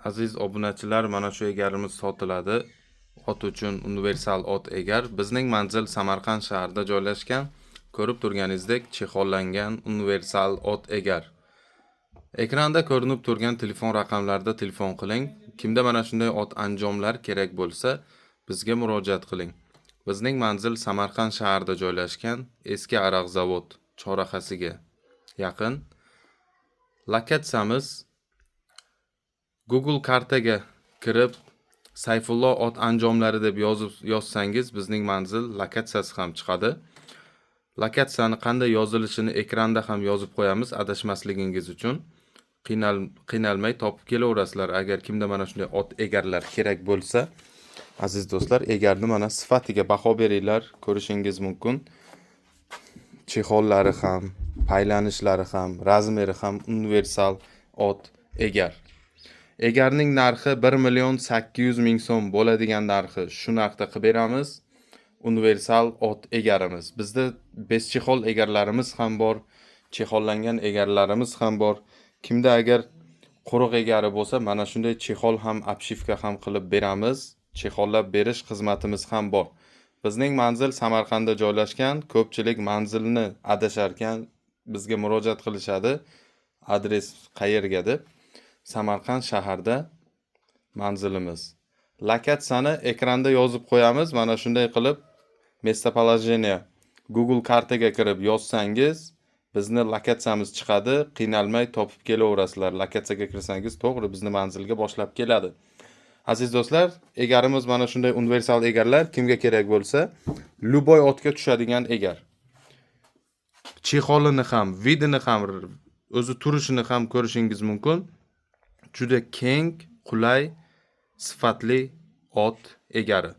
Aziz obunachilar, mana shu egarimiz sotiladi. Ot uchun universal ot egar. Bizning manzil Samarqand shahrida joylashgan. Ko'rib turganingizdek, chexollangan universal ot egar. Ekranda ko'rinib turgan telefon raqamlarida telefon qiling. Kimda mana shunday ot anjomlar kerak bo'lsa, bizga murojaat qiling. Bizning manzil Samarqand shahrida joylashgan, eski aroq zavod chorrahasiga yaqin. Lokatsiyamiz Google kartaga kirib Sayfullo ot anjomlari deb yozsangiz bizning manzil lokatsiyasi ham chiqadi. Lokatsiyani qanday yozilishini ekranda ham yozib qo'yamiz adashmasligingiz uchun. Qiynalmay topib kelaverasizlar. Agar kimda mana shunday ot egarlar kerak bo'lsa, aziz do'stlar, egarni mana sifatiga baho beringlar, ko'rishingiz mumkin. Chexollari ham, paylanishlari ham, razmeri ham universal ot egar. Egarning narxi 1.800.000 so'm bo'ladigan narxi shu narxda qilib beramiz. Universal ot egarimiz. Bizda beschexol egarlarimiz ham bor, chexollangan egarlarimiz ham bor. Kimda agar quruq egari bo'lsa, mana shunday chexol ham obshivka ham qilib beramiz. Chexollab berish xizmatimiz ham bor. Bizning manzil Samarqandda joylashgan. Ko'pchilik manzilni adasharkan bizga murojaat qilishadi. Adres qayerga deb. Samarqand shaharda manzilimiz. Lokatsiyani ekranda yozib qo'yamiz. Mana shunday qilib местоположение Google kartaga kirib yozsangiz, bizni lokatsiyamiz chiqadi. Qiynalmay topib kelaverasizlar. Lokatsiyaga kirsangiz to'g'ri bizni manzilga boshlab keladi. Aziz do'stlar, egarimiz mana shunday universal egarlar kimga kerak bo'lsa, luboy otga tushadigan egar. Chexolini ham, vidini ham, o'zi turishini ham ko'rishingiz mumkin. Juda keng, qulay, sifatli ot egari.